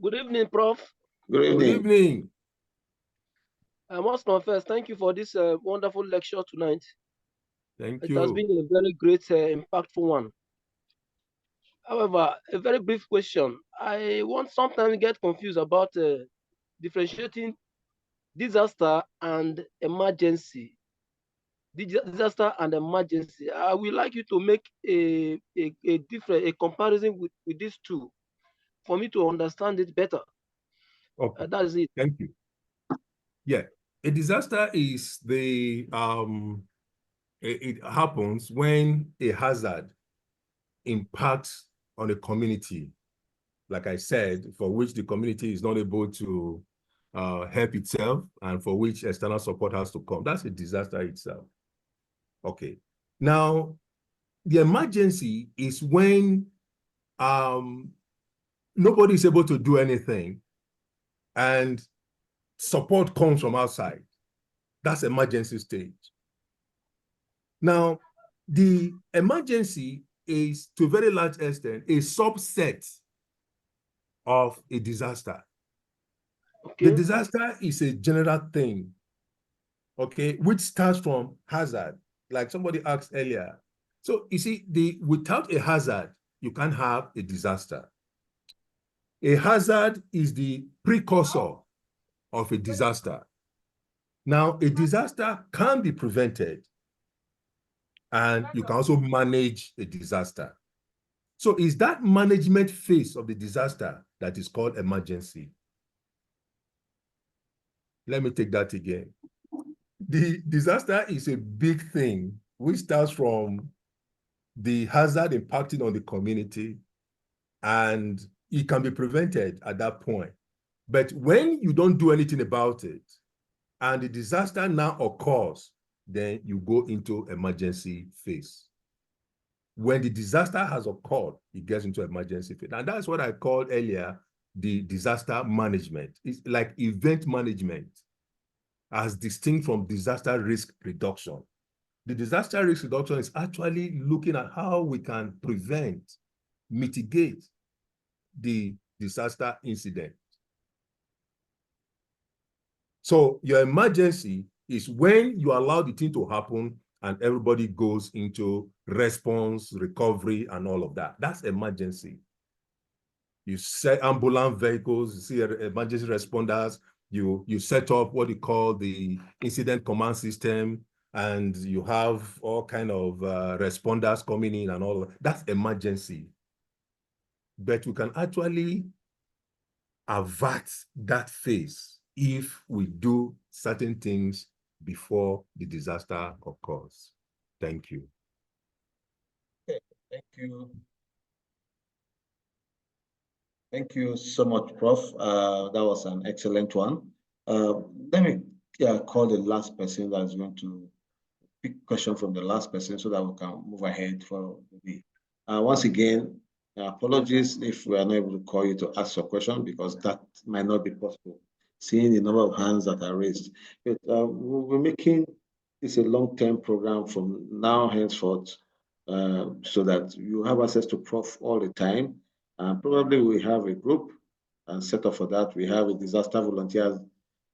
Good evening, Prof. Good evening. Good evening. I must confess, thank you for this wonderful lecture tonight. Thank It you. has been a very great, impactful one. However, a very brief question. I want sometimes get confused about differentiating disaster and emergency. Disaster and emergency. I would like you to make a comparison with these two for me to understand it better. Okay. That is it. Thank you. Yeah, a disaster is the it happens when a hazard impacts on a community, like I said, for which the community is not able to help itself and for which external support has to come. That's a disaster itself. Okay. Now, the emergency is when nobody is able to do anything and support comes from outside. That's emergency stage. Now, the emergency is, to a very large extent, a subset of a disaster. Okay. The disaster is a general thing, okay, which starts from hazard, like somebody asked earlier. So you see, without a hazard, you can't have a disaster. A hazard is the precursor of a disaster. Now, a disaster can be prevented, and you can also manage a disaster. So it's that management phase of the disaster that is called emergency. Let me take that again. The disaster is a big thing which starts from the hazard impacting on the community, and it can be prevented at that point. But when you don't do anything about it and the disaster now occurs, then you go into emergency phase. When the disaster has occurred, it gets into emergency phase. And that's what I called earlier the disaster management. It's like event management as distinct from disaster risk reduction. The disaster risk reduction is actually looking at how we can prevent, mitigate the disaster incident. So your emergency is when you allow the thing to happen and everybody goes into response, recovery, and all of that. That's emergency. You set ambulance vehicles, you see emergency responders, you set up what you call the incident command system, and you have all kind of responders coming in and all of that. That's emergency. But we can actually avert that phase if we do certain things before the disaster occurs. Thank you. Okay, thank you. Thank you so much, Prof. That was an excellent one. Let me call the last person that is going to pick question from the last person so that we can move ahead for the day. Once again, apologies if we are not able to call you to ask your question because that might not be possible, seeing the number of hands that are raised. But we're making this a long-term program from now henceforth so that you have access to Prof all the time. And probably we have a group and set up for that. We have a disaster volunteers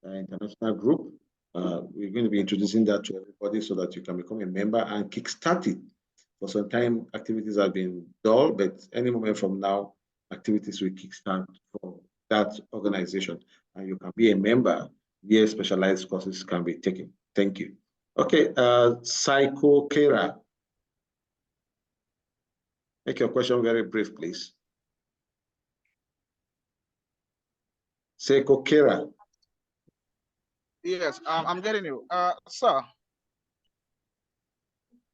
international group. We're going to be introducing that to everybody so that you can become a member and kickstart it. For some time, activities have been dull, but any moment from now, activities will kickstart for that organization. And you can be a member where specialized courses can be taken. Thank you. Okay, Psycho Kera. Make your question very brief, please. Psycho Kera. Yes, I'm getting you. Sir.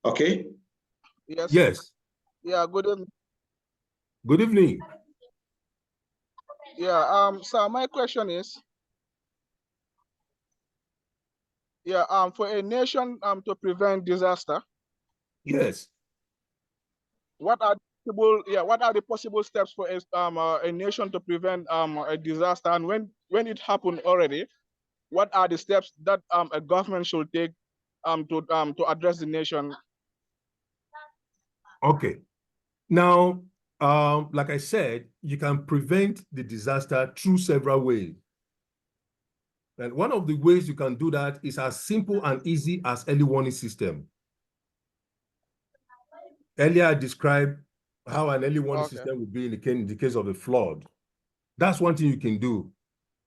Okay. Yes. Yes. Yeah, good evening. Good evening. Yeah, sir, my question is, for a nation to prevent disaster. Yes. What are the possible steps for a nation to prevent a disaster, and when it happened already, what are the steps that a government should take to address the nation? Okay. Now, like I said, you can prevent the disaster through several ways. And one of the ways you can do that is as simple and easy as early warning system. Earlier, I described how an early warning system would be in the case of a flood. That's one thing you can do.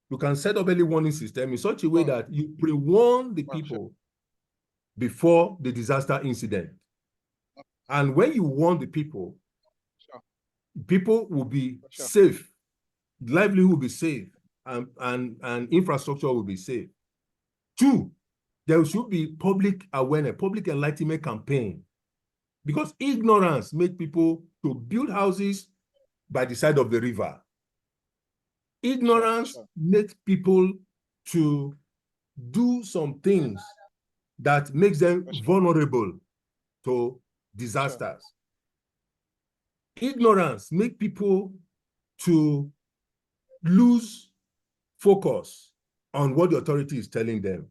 You can set up early warning system in such a way that you pre-warn the people before the disaster incident. And when you warn the people, people will be safe, livelihood will be safe, and infrastructure will be safe. 2, there should be public awareness, public enlightenment campaign, because ignorance makes people to build houses by the side of the river. Ignorance makes people to do some things that makes them vulnerable to disasters. Ignorance makes people to lose focus on what the authority is telling them.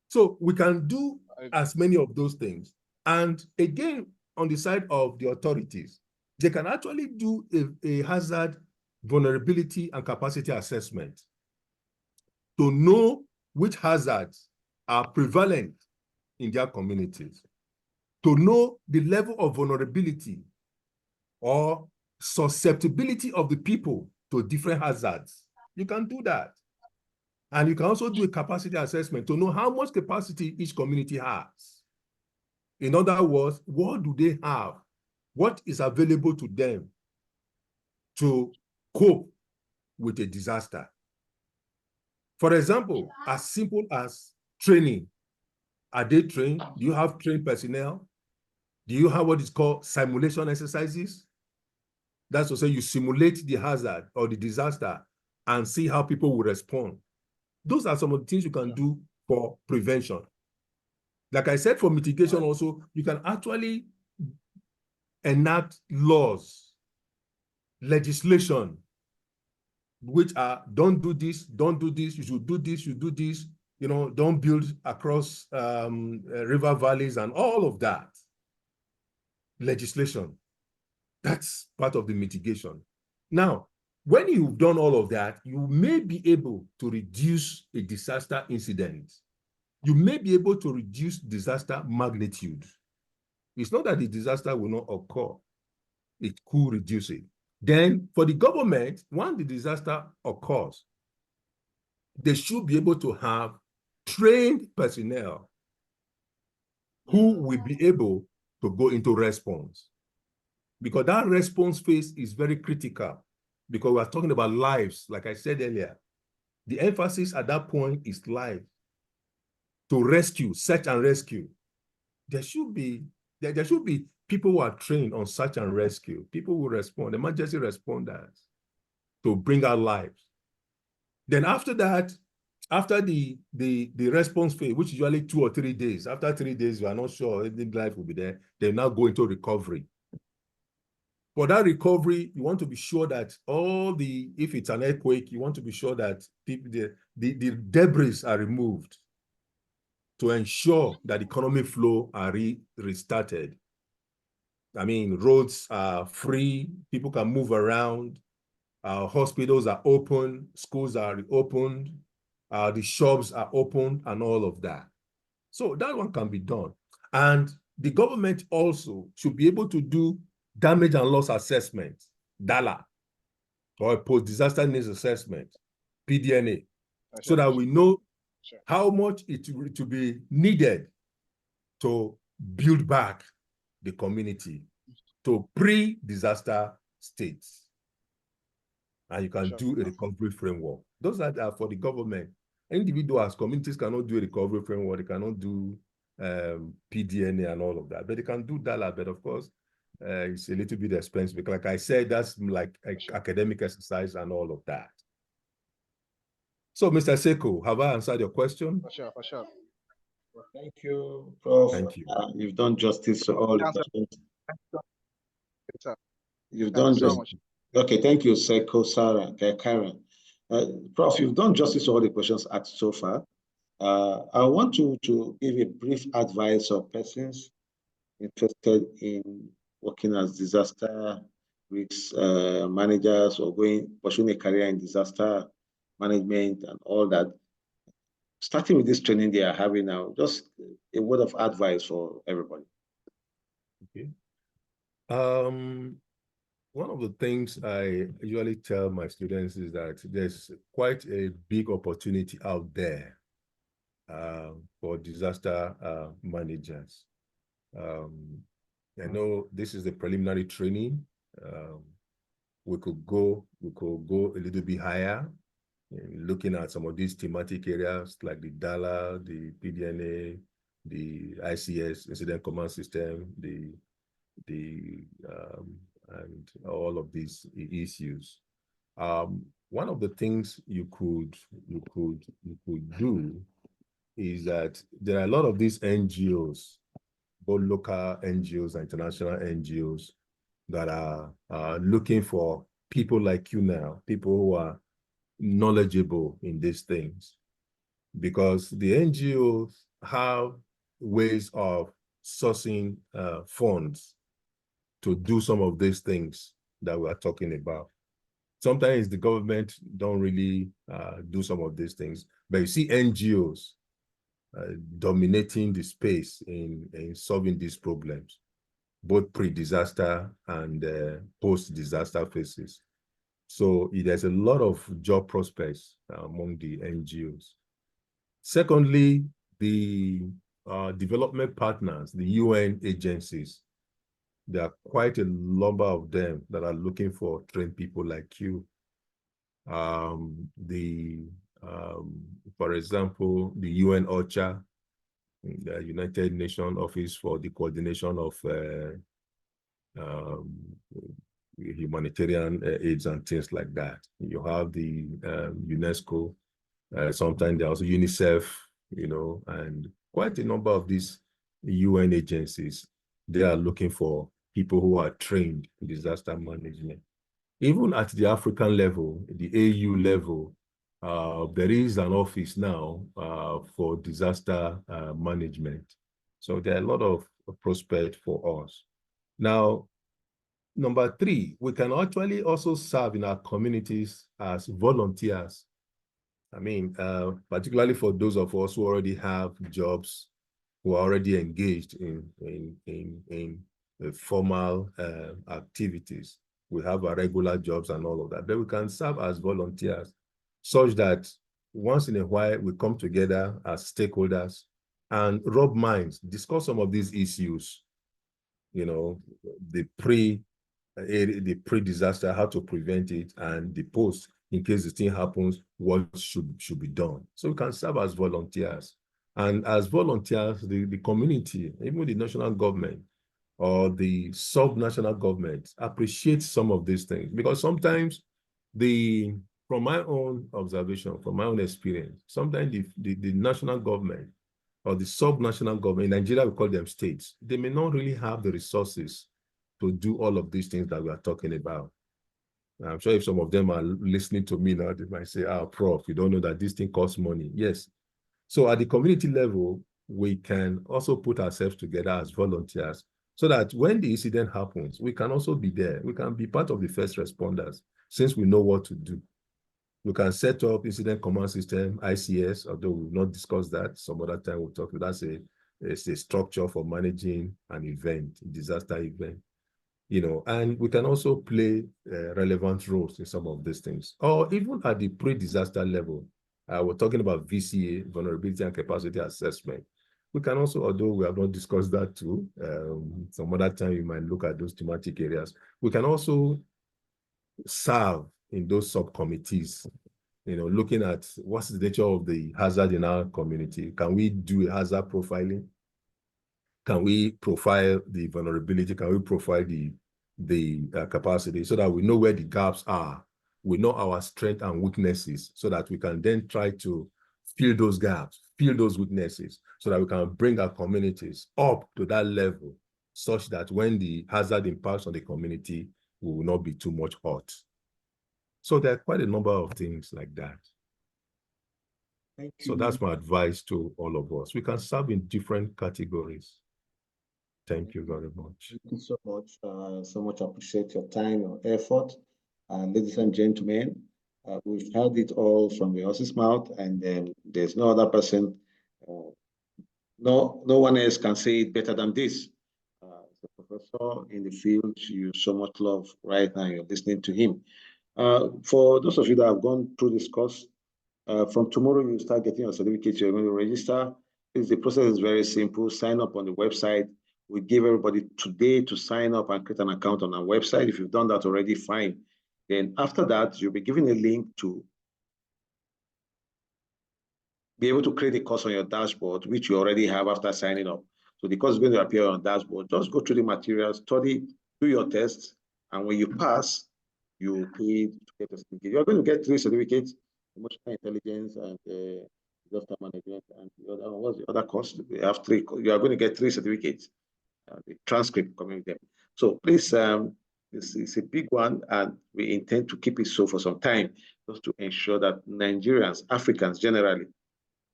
So we can do as many of those things. And again, on the side of the authorities, they can actually do a hazard, vulnerability, and capacity assessment to know which hazards are prevalent in their communities, to know the level of vulnerability or susceptibility of the people to different hazards. You can do that. And you can also do a capacity assessment to know how much capacity each community has. In other words, what do they have? What is available to them to cope with a disaster? For example, as simple as training. Are they trained? Do you have trained personnel? Do you have what is called simulation exercises? That's to say you simulate the hazard or the disaster and see how people will respond. Those are some of the things you can do for prevention. Like I said, for mitigation also, you can actually enact laws, legislation, which are don't do this, you should do this, you do this, you know, don't build across river valleys and all of that. Legislation, that's part of the mitigation. Now, when you've done all of that, you may be able to reduce a disaster incident. You may be able to reduce disaster magnitude. It's not that the disaster will not occur. It could reduce it. Then for the government, when the disaster occurs, they should be able to have trained personnel who will be able to go into response. Because that response phase is very critical, because we are talking about lives, like I said earlier. The emphasis at that point is life. To rescue, search and rescue. There should be people who are trained on search and rescue, people who respond, emergency responders, to bring out lives. Then after that, after the response phase, which is usually 2 or 3 days, after 3 days, you are not sure if the life will be there, they now go into recovery. For that recovery, you want to be sure that if it's an earthquake, you want to be sure that the debris are removed to ensure that economic flow are restarted. I mean, roads are free, people can move around, hospitals are open, schools are opened, the shops are open, and all of that. So that one can be done. And the government also should be able to do damage and loss assessment, DALA, or post-disaster needs assessment, PDNA, so that we know how much it will be needed to build back the community to pre-disaster states. And you can do a recovery framework. Those are for the government. Individuals, communities cannot do a recovery framework. They cannot do PDNA and all of that. But they can do DALA. But of course, it's a little bit expensive. Because like I said, that's like academic exercise and all of that. So, Mr. Seko, have I answered your question? For sure, for sure. Thank you, Prof. Thank you. You've done justice to all the questions. You've Thank done you so much. Okay, thank you, Seko, Sarah, Karen. Prof, you've done justice to all the questions asked so far. I want to give a brief advice of persons interested in working as disaster risk managers or pursuing a career in disaster management and all that. Starting with this training they are having now, just a word of advice for everybody. Okay. One of the things I usually tell my students is that there's quite a big opportunity out there for disaster managers. I know this is the preliminary training. We could go a little bit higher, looking at some of these thematic areas like the DALA, the PDNA, the ICS, Incident Command System, and all of these issues. One of the things you could do is that there are a lot of these NGOs, both local NGOs and international NGOs, that are looking for people like you now, people who are knowledgeable in these things, because the NGOs have ways of sourcing funds to do some of these things that we are talking about. Sometimes the government don't really do some of these things, but you see NGOs dominating the space in solving these problems, both pre-disaster and post-disaster phases. So there's a lot of job prospects among the NGOs. Secondly, the development partners, the UN agencies, there are quite a number of them that are looking for trained people like you. For example, the UN OCHA, the United Nations Office for the Coordination of Humanitarian aids and things like that. You have the UNESCO, sometimes there are also UNICEF, and quite a number of these UN agencies. They are looking for people who are trained in disaster management. Even at the African level, the AU level, there is an office now for disaster management. So there are a lot of prospects for us. Now, number 3, we can actually also serve in our communities as volunteers. I mean, particularly for those of us who already have jobs, who are already engaged in formal activities. We have our regular jobs and all of that, but we can serve as volunteers, such that once in a while we come together as stakeholders and rub minds, discuss some of these issues, the pre-disaster, how to prevent it, and the post, in case the thing happens, what should be done. So we can serve as volunteers. And as volunteers, the community, even the national government or the sub-national government, appreciate some of these things. Because sometimes from my own observation, from my own experience, sometimes the national government or the sub-national government, in Nigeria we call them states, they may not really have the resources to do all of these things that we are talking about. I'm sure if some of them are listening to me now, they might say, Prof, you don't know that this thing costs money. Yes. So at the community level, we can also put ourselves together as volunteers so that when the incident happens, we can also be there. We can be part of the first responders since we know what to do. We can set up incident command system, ICS, although we'll not discuss that. Some other time we'll talk about it's a structure for managing an event, a disaster event, you know, and we can also play relevant roles in some of these things, or even at the pre-disaster level. We're talking about VCA, vulnerability and capacity assessment. We can also, although we have not discussed that too, some other time you might look at those thematic areas. We can also serve in those subcommittees, you know, looking at what's the nature of the hazard in our community. Can we do a hazard profiling? Can we profile the vulnerability? Can we profile the capacity so that we know where the gaps are? We know our strengths and weaknesses so that we can then try to fill those gaps, fill those weaknesses, so that we can bring our communities up to that level such that when the hazard impacts on the community, we will not be too much hurt. So there are quite a number of things like that. Thank you. So that's my advice to all of us. We can serve in different categories. Thank you very much. Thank you so much. So much appreciate your time, your effort. Ladies and gentlemen, we've heard it all from the horse's mouth, and there's no other person, no one else can say it better than this. The professor in the field, you so much love right now, you're listening to him. For those of you that have gone through this course, from tomorrow you start getting your certificate, you're going to register. The process is very simple. Sign up on the website. We give everybody today to sign up and create an account on our website. If you've done that already, fine. Then after that, you'll be given a link to be able to create a course on your dashboard, which you already have after signing up. So the course is going to appear on the dashboard. Just go through the materials, study, do your tests, and when you pass, you pay to get a certificate. You're going to get 3 certificates: emotional intelligence and disaster management, and the other one, what's the other course? We have 3. You are going to get 3 certificates. The transcript coming with them. So please, this is a big one, and we intend to keep it so for some time, just to ensure that Nigerians, Africans generally,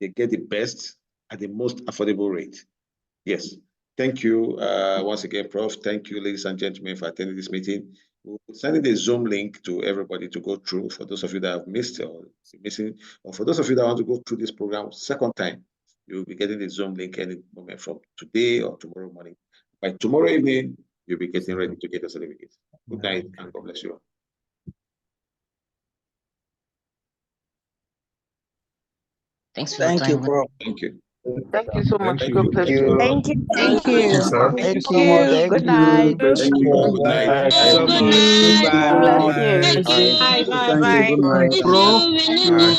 they get the best at the most affordable rate. Yes. Thank you once again, Prof. Thank you, ladies and gentlemen, for attending this meeting. We'll be sending the Zoom link to everybody to go through. For those of you that have missed or missing, or for those of you that want to go through this program second time, you'll be getting the Zoom link any moment from today or tomorrow morning. By tomorrow evening, you'll be getting ready to get a certificate. Good night, and God bless you. Thanks for your time. Bro. Thank you. Thank you so much. Thank God you. bless Thank you. you. Thank you. Thank you. sir. Thank you. you. Good night. Thank you. Good night. Thank you so much. God Goodbye. bless you. Thank you. Bye. Bye. Thank you. Bye. Good night. Bro. All right.